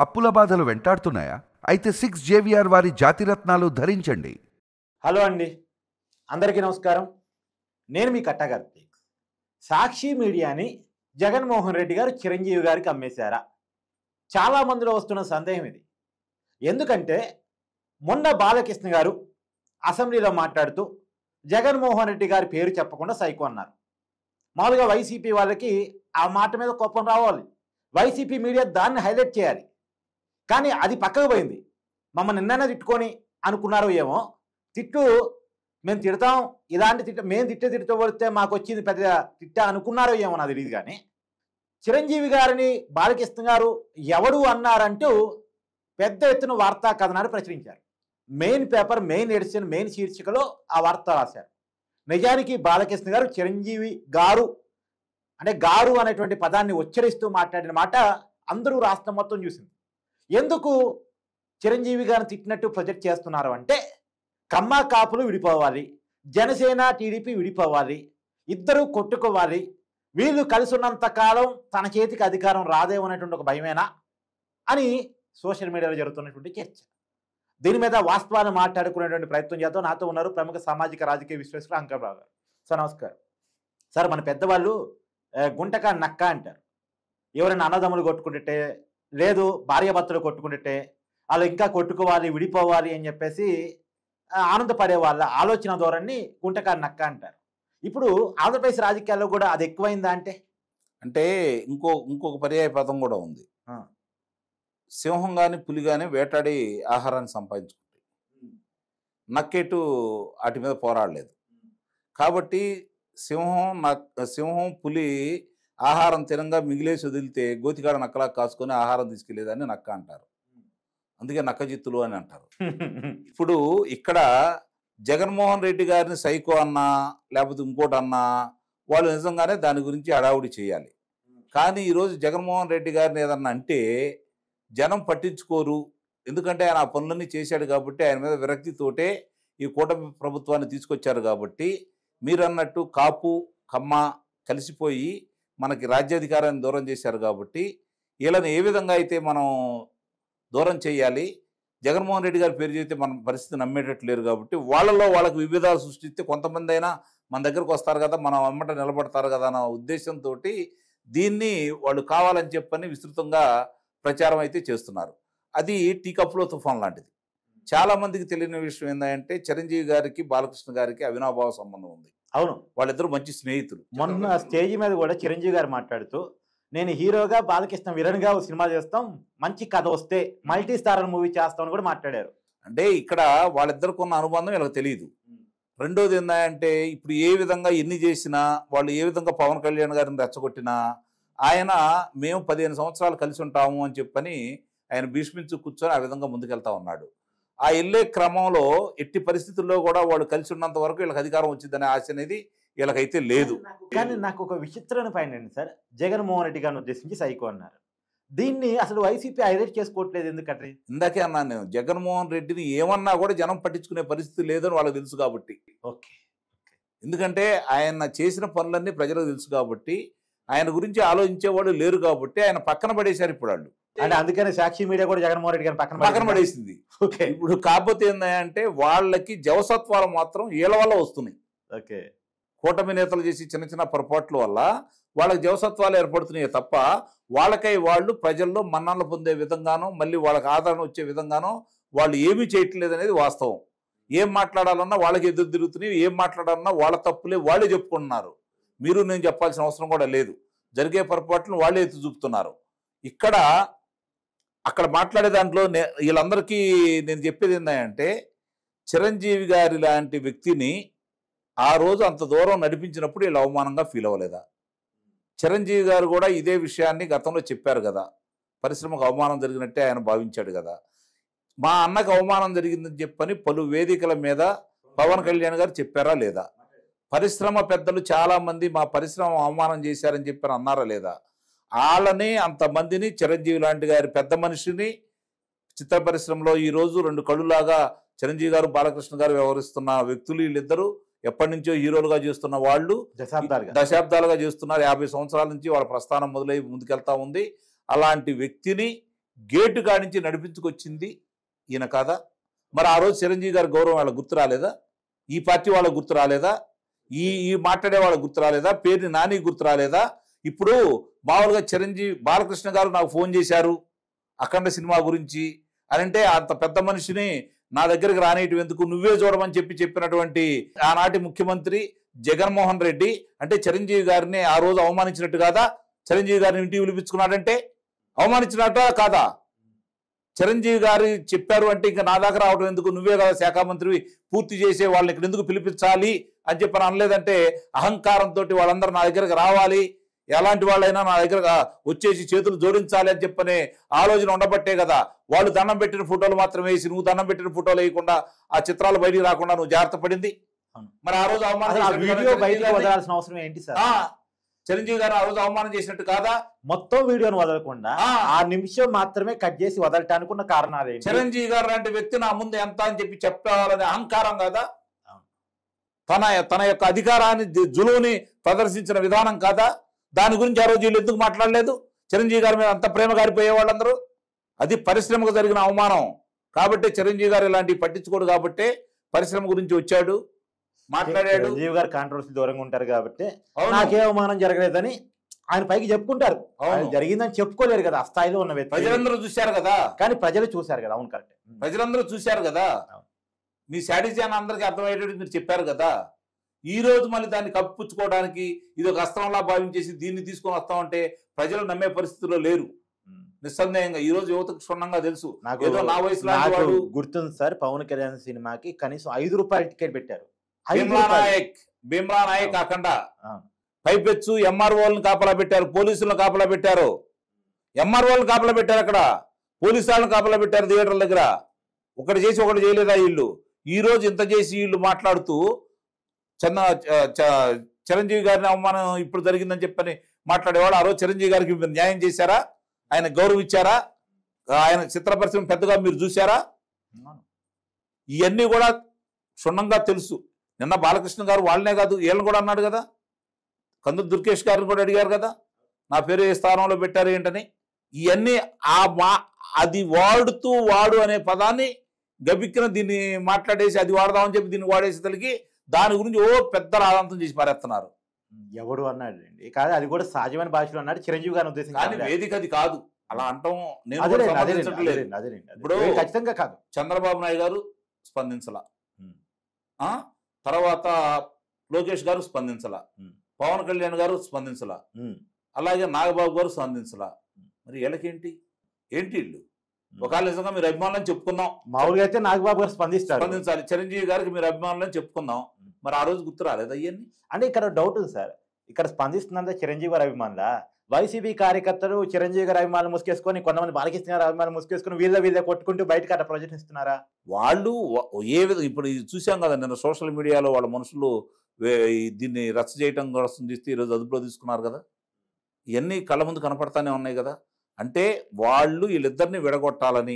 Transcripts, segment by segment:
అప్పుల బాధలు వెంటాడుతున్నాయా? అయితే 6 జేవిఆర్ వారి జాతిరత్నాలు ధరించండి. హలో అండి, అందరికీ నమస్కారం. నేను మీ కట్టగార్తీ. సాక్షి మీడియాని జగన్మోహన్ రెడ్డి గారు చిరంజీవి గారికి అమ్మేశారా? చాలా మందిలో వస్తున్న సందేహం ఇది. ఎందుకంటే మొన్న బాలకృష్ణ గారు అసెంబ్లీలో మాట్లాడుతూ జగన్మోహన్ రెడ్డి గారి పేరు చెప్పకుండా సైకో అన్నారు. మామూలుగా వైసీపీ వాళ్ళకి ఆ మాట మీద కోపం రావాలి, వైసీపీ మీడియా దాన్ని హైలైట్ చేయాలి. కానీ అది పక్కకు పోయింది. మమ్మల్ని నిన్ననే తిట్టుకొని అనుకున్నారో ఏమో, తిట్టు మేము తిడతాం, ఇలాంటి తిట్ట మేము తిట్టబడితే మాకు వచ్చింది పెద్ద తిట్ట అనుకున్నారో ఏమో నాకు తెలియదు. కానీ చిరంజీవి గారిని బాలకృష్ణ గారు ఎవడు అన్నారంటూ పెద్ద ఎత్తున వార్తా కథనాలు ప్రచురించారు. Main paper, main edition, main శీర్షికలో ఆ వార్త రాశారు. నిజానికి బాలకృష్ణ గారు చిరంజీవి గారు అంటే గారు అనేటువంటి పదాన్ని ఉచ్చరిస్తూ మాట్లాడిన మాట అందరూ రాష్ట్రం మొత్తం చూసింది. ఎందుకు చిరంజీవి గారిని తిట్టినట్టు ప్రొజెక్ట్ చేస్తున్నారు అంటే, కమ్మ కాపులు విడిపోవాలి, జనసేన టీడీపీ విడిపోవాలి, ఇద్దరు కొట్టుకోవాలి, వీళ్ళు కలిసి ఉన్నంత కాలం తన చేతికి అధికారం రాదేమనేటువంటి ఒక భయమేనా అని సోషల్ మీడియాలో జరుగుతున్నటువంటి చర్చ. దీని మీద వాస్తవాన్ని మాట్లాడుకునేటువంటి ప్రయత్నం చేద్దాం. నాతో ఉన్నారు ప్రముఖ సామాజిక రాజకీయ విశ్లేషకులు అంకర్రావు గారు. సార్ నమస్కారం. సార్, మన పెద్దవాళ్ళు గుంటక నక్క అంటారు. ఎవరైనా అన్నదమ్ములు కొట్టుకుంటే, లేదు భార్యాభర్తలు కొట్టుకుంటే వాళ్ళు ఇంకా కొట్టుకోవాలి, విడిపోవాలి అని చెప్పేసి ఆనందపడే వాళ్ళ ఆలోచన ధోరణి గుంటక నక్క అంటారు. ఇప్పుడు ఆంధ్రప్రదేశ్ రాజకీయాల్లో కూడా అది ఎక్కువైందా అంటే ఇంకొక పర్యాయ పదం కూడా ఉంది. సింహం కానీ పులి కానీ వేటాడి ఆహారాన్ని సంపాదించుకుంటాయి, నక్కేటు వాటి మీద పోరాడలేదు. కాబట్టి సింహం పులి ఆహారం తినంగా మిగిలేసి వదిలితే గోతికాడ నక్కలా కాసుకొని ఆహారం తీసుకెళ్లేదని నక్క అంటారు. అందుకే నక్క జిత్తులు అని అంటారు. ఇప్పుడు ఇక్కడ జగన్మోహన్ రెడ్డి గారిని సైకో అన్నా లేకపోతే ఇంకోటి అన్నా వాళ్ళు నిజంగానే దాని గురించి హడావుడి చేయాలి. కానీ ఈరోజు జగన్మోహన్ రెడ్డి గారిని ఏదన్నా అంటే జనం పట్టించుకోరు. ఎందుకంటే ఆయన ఆ పనులన్నీ చేశాడు కాబట్టి, ఆయన మీద విరక్తితోటే ఈ కూటమి ప్రభుత్వాన్ని తీసుకొచ్చారు. కాబట్టి మీరు అన్నట్టు కాపు కమ్మ కలిసిపోయి మనకి రాజ్యాధికారాన్ని దూరం చేశారు. కాబట్టి వీళ్ళని ఏ విధంగా అయితే మనం దూరం చేయాలి, జగన్మోహన్ రెడ్డి గారి పేరు చెబితే మన పరిస్థితి నమ్మేటట్టు లేరు. కాబట్టి వాళ్ళకి విభేదాలు సృష్టిస్తే కొంతమంది అయినా మన దగ్గరకు వస్తారు కదా, మనం అమ్మట నిలబడతారు కదా అన్న ఉద్దేశంతో దీన్ని వాళ్ళు కావాలని చెప్పని విస్తృతంగా ప్రచారం అయితే చేస్తున్నారు. అది టీ కప్లో తుఫాన్ లాంటిది. చాలామందికి తెలియని విషయం ఏంటంటే చిరంజీవి గారికి బాలకృష్ణ గారికి అవినాభావ సంబంధం ఉంది. అవును, వాళ్ళిద్దరూ మంచి స్నేహితులు. మొన్న స్టేజ్ మీద కూడా చిరంజీవి గారు మాట్లాడుతూ, నేను హీరోగా బాలకృష్ణ విలన్గా ఒక సినిమా చేస్తాం, మంచి కథ వస్తే మల్టీ స్టారర్ మూవీ చేస్తామని కూడా మాట్లాడారు. అంటే ఇక్కడ వాళ్ళిద్దరికి ఉన్న అనుబంధం వీళ్ళకి తెలియదు. రెండోది ఏంటంటే ఇప్పుడు ఏ విధంగా ఎన్ని చేసినా, వాళ్ళు ఏ విధంగా పవన్ కళ్యాణ్ గారిని రెచ్చగొట్టినా, ఆయన మేము 15 సంవత్సరాలు కలిసి ఉంటాము అని చెప్పని ఆయన భీష్మించు కూర్చొని ఆ విధంగా ముందుకెళ్తా ఉన్నాడు. ఆ వెళ్ళే క్రమంలో ఎట్టి పరిస్థితుల్లో కూడా వాళ్ళు కలిసి ఉన్నంత వరకు వీళ్ళకి అధికారం వచ్చిందనే ఆశ అనేది వీళ్ళకైతే లేదు. కానీ నాకు ఒక విచిత్రమైన పాయింట్ అండి సార్, జగన్మోహన్ రెడ్డి గారిని ఉద్దేశించి సైకో అన్నారు. దీన్ని అసలు వైసీపీ హైలైట్ చేసుకోవట్లేదు ఎందుకంటే, ఇందాకే అన్నాను నేను, జగన్మోహన్ రెడ్డిని ఏమన్నా కూడా జనం పట్టించుకునే పరిస్థితి లేదని వాళ్ళకి తెలుసు కాబట్టి. ఓకే, ఎందుకంటే ఆయన చేసిన పనులన్నీ ప్రజలకు తెలుసు కాబట్టి, ఆయన గురించి ఆలోచించేవాళ్ళు లేరు కాబట్టి ఆయన పక్కన పడేశారు ఇప్పుడు వాళ్ళు. అంటే అందుకనే సాక్షి మీడియా కూడా జగన్మోహన్ రెడ్డి గారిని పక్కన పడేసింది. ఓకే, ఇప్పుడు కాకపోతే ఏంటంటే వాళ్ళకి జవసత్వాలు మాత్రం వీళ్ళ వల్ల వస్తున్నాయి. ఓకే, కూటమి నేతలు చేసి చిన్న చిన్న పొరపాట్ల వల్ల వాళ్ళకి జవసత్వాలు ఏర్పడుతున్నాయి తప్ప వాళ్ళకై వాళ్ళు ప్రజల్లో మన్ననలు పొందే విధంగానో మళ్ళీ వాళ్ళకి ఆదరణ వచ్చే విధంగానో వాళ్ళు ఏమీ చేయట్లేదు అనేది వాస్తవం. ఏం మాట్లాడాలన్నా వాళ్ళకి ఎదురు తిరుగుతున్నాయి, ఏం మాట్లాడాలన్నా వాళ్ళ తప్పులే వాళ్ళే చెప్పుకుంటున్నారు. మీరు నేను చెప్పాల్సిన అవసరం కూడా లేదు. జరిగే పొరపాట్లను వాళ్ళే ఎత్తి చూపుతున్నారు. అక్కడ మాట్లాడే దాంట్లో వీళ్ళందరికీ నేను చెప్పేది ఏంటంటే, చిరంజీవి గారి లాంటి వ్యక్తిని ఆ రోజు అంత దూరం నడిపించినప్పుడు వీళ్ళు అవమానంగా ఫీల్ అవ్వలేదా? చిరంజీవి గారు కూడా ఇదే విషయాన్ని గతంలో చెప్పారు కదా, పరిశ్రమకు అవమానం జరిగినట్టే ఆయన భావించాడు కదా. మా అన్నకు అవమానం జరిగిందని చెప్పని పలు వేదికల మీద పవన్ కళ్యాణ్ గారు చెప్పారా లేదా? పరిశ్రమ పెద్దలు చాలామంది మా పరిశ్రమ అవమానం చేశారని చెప్పారు అన్నారా లేదా? వాళ్ళని అంతమందిని, చిరంజీవి లాంటి గారి పెద్ద మనిషిని చిత్ర పరిశ్రమలో ఈరోజు 2 కళ్ళులాగా చిరంజీవి గారు బాలకృష్ణ గారు వ్యవహరిస్తున్న వ్యక్తులు వీళ్ళిద్దరూ ఎప్పటి నుంచో హీరోలుగా చేస్తున్న వాళ్ళు, దశాబ్దాలుగా చేస్తున్నారు. 50 సంవత్సరాల నుంచి వాళ్ళ ప్రస్థానం మొదలై ముందుకెళ్తా ఉంది. అలాంటి వ్యక్తిని గేటు కాడి నుంచి నడిపించుకొచ్చింది ఈయన కాదా? మరి ఆ రోజు చిరంజీవి గారి గౌరవం వాళ్ళకి గుర్తు రాలేదా? ఈ పార్టీ వాళ్ళకి గుర్తు రాలేదా? ఈ ఈ మాట్లాడే వాళ్ళకి గుర్తు రాలేదా? పేరుని నాని గుర్తు రాలేదా? ఇప్పుడు మామూలుగా చిరంజీవి బాలకృష్ణ గారు నాకు ఫోన్ చేశారు అఖండ సినిమా గురించి అని అంటే, అంత పెద్ద మనిషిని నా దగ్గరికి రానేయటం ఎందుకు, నువ్వే చూడమని చెప్పినటువంటి ఆనాటి ముఖ్యమంత్రి జగన్మోహన్ రెడ్డి అంటే చిరంజీవి గారిని ఆ రోజు అవమానించినట్టు కాదా? చిరంజీవి గారిని ఇంటికి పిలిపించుకున్నాడంటే అవమానించినట్ట కాదా? చిరంజీవి గారు చెప్పారు అంటే ఇంకా నా దగ్గర రావడం ఎందుకు, నువ్వే కదా శాఖ మంత్రివి, పూర్తి చేసే వాళ్ళని ఇక్కడ ఎందుకు పిలిపించాలి అని చెప్పని అనలేదంటే, అహంకారంతో వాళ్ళందరూ నా దగ్గరకు రావాలి, ఎలాంటి వాళ్ళైనా నా దగ్గర వచ్చేసి చేతులు జోడించాలి అని చెప్పనే ఆలోచన ఉండబట్టే కదా వాళ్ళు దండం పెట్టిన ఫోటోలు మాత్రం వేసి, నువ్వు దండం పెట్టిన ఫోటోలు వేయకుండా ఆ చిత్రాలు బయటికి రాకుండా నువ్వు జాగ్రత్త పడింది. మరి ఆ రోజు వదలాల్సిన అవసరం ఏంటి సార్? చిరంజీవి గారు ఆ రోజు అవమానం చేసినట్టు కాదా? మొత్తం వీడియోను వదలకుండా ఆ నిమిషం మాత్రమే కట్ చేసి వదలటానికి ఉన్న కారణాలు ఏంటి? చిరంజీవి గారు లాంటి వ్యక్తి నా ముందు ఎంత అని చెప్పి చెప్పాలనే అహంకారం కాదా? తన యొక్క అధికారాన్ని జులువుని ప్రదర్శించిన విధానం కాదా? దాని గురించి ఆ రోజు వీళ్ళు ఎందుకు మాట్లాడలేదు? చిరంజీవి గారి మీద అంత ప్రేమ గారిపోయే వాళ్ళందరూ, అది పరిశ్రమకు జరిగిన అవమానం కాబట్టి చిరంజీవి గారు ఇలాంటివి పట్టించుకోడు కాబట్టి పరిశ్రమ గురించి వచ్చాడు, మాట్లాడాడు. చిరంజీవి గారు కాంట్రవర్సీ దూరంగా ఉంటారు కాబట్టి నాకే అవమానం జరగలేదని ఆయన పైకి చెప్పుకుంటారు, జరిగిందని చెప్పుకోలేరు కదా. ఆ స్థాయిలో ఉన్న వ్యక్తి ప్రజలందరూ చూశారు కదా. కానీ ప్రజలు చూశారు కదా. అవును, కరెక్ట్. ప్రజలందరూ చూశారు కదా. మీ స్ట్రాటజీ అని అందరికీ అర్థమయ్యేటట్టు మీరు చెప్పారు కదా. ఈ రోజు మళ్ళీ దాన్ని కప్పిపుచ్చుకోవడానికి ఇది ఒక అస్త్రంలా భావించేసి దీన్ని తీసుకొని వస్తామంటే ప్రజలు నమ్మే పరిస్థితిలో లేరు. నిస్సందేహంగా ఈ రోజు యువతకు క్షుణ్ణంగా తెలుసు. ఏదో నా వయసులో గుర్తుంది సార్, పవన్ కళ్యాణ్ సినిమాకి కనీసం ₹5 టికెట్ పెట్టారు. భీమ్లా నాయక్ కాకుండా పైపెచ్చు ఎంఆర్ఓలను కాపలా పెట్టారు, పోలీసులను కాపలా పెట్టారు. ఎంఆర్ఓలను కాపలా పెట్టారు, అక్కడ పోలీసు వాళ్ళని కాపలా పెట్టారు థియేటర్ల దగ్గర. ఒకటి చేసి ఒకటి చేయలేదా వీళ్ళు? ఈ రోజు ఇంత చేసి వీళ్ళు మాట్లాడుతూ చిరంజీవి గారిని అవమానం ఇప్పుడు జరిగిందని చెప్పని మాట్లాడేవాడు. ఆ రోజు చిరంజీవి గారికి మీరు న్యాయం చేశారా? ఆయన గౌరవించారా? ఆయన చిత్ర పరిశ్రమ పెద్దగా మీరు చూశారా? ఇవన్నీ కూడా క్షుణ్ణంగా తెలుసు. నిన్న బాలకృష్ణ గారు వాళ్ళనే కాదు వీళ్ళని కూడా అన్నాడు కదా. కందులు దుర్గేష్ గారిని కూడా అడిగారు కదా, నా పేరు ఏ స్థానంలో పెట్టారు ఏంటని. ఇవన్నీ అది వాడుతూ వాడు అనే పదాన్ని గబిక్కిన దీన్ని మాట్లాడేసి అది వాడదామని చెప్పి దీన్ని వాడేసి తలిగి దాని గురించి పెద్ద రాదంతం చేసి పారేస్తున్నారు. ఎవడు అన్నాడు అండి? కాదు, అది కూడా సహజమైన భాషలో అన్నాడు చిరంజీవి గారి ఉద్దేశం. కానీ వేదిక అది కాదు అలా అంటాం. నేను ఇప్పుడు ఖచ్చితంగా కాదు. చంద్రబాబు నాయుడు గారు స్పందించలా, తర్వాత లోకేష్ గారు స్పందించలా, పవన్ కళ్యాణ్ గారు స్పందించలా, అలాగే నాగబాబు గారు స్పందించలా. మరి వీళ్ళకేంటి వీళ్ళు? ఒకవేళ నిజంగా మీరు అభిమానులని చెప్పుకుందాం, మామూలుగా అయితే నాగబాబు గారు స్పందించాలి. చిరంజీవి గారికి మీరు అభిమానులని చెప్పుకుందాం. మరి ఆ రోజు గుర్తు రాలేదు అయ్యన్ని? అంటే ఇక్కడ డౌట్ ఉంది సార్, ఇక్కడ స్పందిస్తుందంటే చిరంజీవి గారి అభిమానులా, వైసీపీ కార్యకర్తలు చిరంజీవి గారి అభిమానులు ముసుకేసుకొని, కొంతమంది బాలకృష్ణ గారి అభిమానులు ముసుకేసుకొని వీళ్ళ కొట్టుకుంటూ బయటకు అట్లా ప్రొజెక్ట్ ఇస్తున్నారా? వాళ్ళు ఏ విధంగా ఇప్పుడు చూసాం కదా నిన్న సోషల్ మీడియాలో వాళ్ళ మనుషులు దీన్ని రచ్చ చేయటం కోసం తీస్తే ఈరోజు అదుపులో తీసుకున్నారు కదా. ఇవన్నీ కళ్ళ ముందు కనపడతానే ఉన్నాయి కదా. అంటే వాళ్ళు వీళ్ళిద్దరిని విడగొట్టాలని,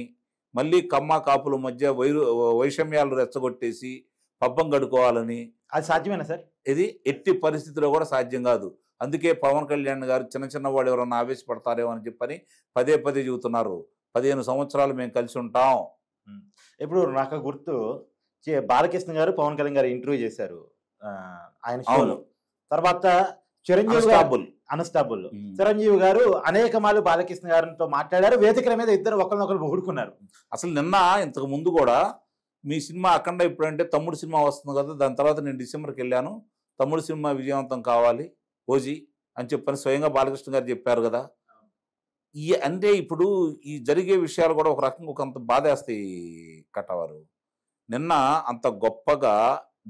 మళ్ళీ కమ్మ కాపుల మధ్య వైషమ్యాలు రెచ్చగొట్టేసి పబ్బం గడుకోవాలని. అది సాధ్యమేనా సార్? ఇది ఎట్టి పరిస్థితిలో కూడా సాధ్యం కాదు. అందుకే పవన్ కళ్యాణ్ గారు చిన్న వాళ్ళు ఎవరన్నా ఆవేశపడతారేమో అని చెప్పని పదే చెబుతున్నారు. 15 సంవత్సరాలు మేము కలిసి ఉంటాం. ఇప్పుడు నాకు గుర్తు బాలకృష్ణ గారు పవన్ కళ్యాణ్ గారు ఇంటర్వ్యూ చేశారు ఆయన షోలో. తర్వాత చిరంజీవి అన్స్టాబుల్ చిరంజీవి గారు అనేక మార్లు బాలకృష్ణ గారితో మాట్లాడారు. వేదికల మీద ఇద్దరు ఒకరినొకరు ఊడుకున్నారు. అసలు నిన్న ఇంతకు ముందు కూడా మీ సినిమా అఖండ ఇప్పుడంటే తమ్ముడు సినిమా వస్తుంది కదా, దాని తర్వాత నేను డిసెంబర్కి వెళ్ళాను, తమ్ముడు సినిమా విజయవంతం కావాలి ఓజీ అని చెప్పని స్వయంగా బాలకృష్ణ గారు చెప్పారు కదా. అంటే ఇప్పుడు ఈ జరిగే విషయాలు కూడా ఒక రకంగా కొంత బాధేస్తాయి కట్టవారు. నిన్న అంత గొప్పగా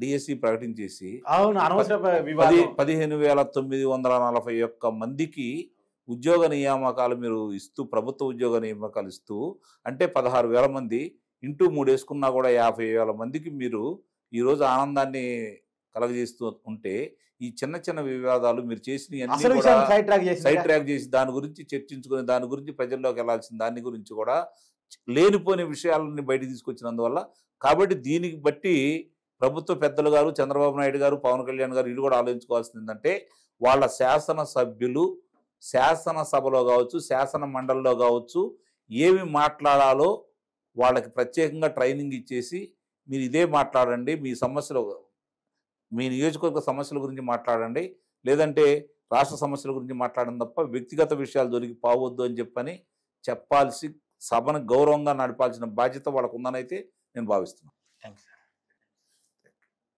డిఎస్సి ప్రకటించేసి 15,941 మందికి ఉద్యోగ నియామకాలు మీరు ఇస్తూ, ప్రభుత్వ ఉద్యోగ నియామకాలు ఇస్తూ, అంటే 16,000 మంది ఇంటూ 3 వేసుకున్నా కూడా 50,000 మందికి మీరు ఈరోజు ఆనందాన్ని కలగజేస్తూ ఉంటే, ఈ చిన్న వివాదాలు మీరు చేసిన సైడ్ ట్రాక్ చేసి దాని గురించి చర్చించుకుని దాని గురించి ప్రజల్లోకి వెళ్లాల్సిన దాని గురించి కూడా లేనిపోయిన విషయాలని బయట తీసుకొచ్చినందువల్ల, కాబట్టి దీనికి బట్టి ప్రభుత్వ పెద్దలు గారు చంద్రబాబు నాయుడు గారు పవన్ కళ్యాణ్ గారు వీళ్ళు కూడా ఆలోచించుకోవాల్సింది ఏంటంటే, వాళ్ళ శాసనసభ్యులు శాసనసభలో కావచ్చు శాసన మండలిలో కావచ్చు ఏమి మాట్లాడాలో వాళ్ళకి ప్రత్యేకంగా ట్రైనింగ్ ఇచ్చేసి మీరు ఇదే మాట్లాడండి, మీ సమస్యలు, మీ నియోజకవర్గ సమస్యల గురించి మాట్లాడండి, లేదంటే రాష్ట్ర సమస్యల గురించి మాట్లాడడం తప్ప వ్యక్తిగత విషయాలు దొరికి పోవద్దు అని చెప్పాల్సి సభను గౌరవంగా నడపాల్సిన బాధ్యత వాళ్ళకు ఉందని అయితే నేను భావిస్తున్నాను. థ్యాంక్స్.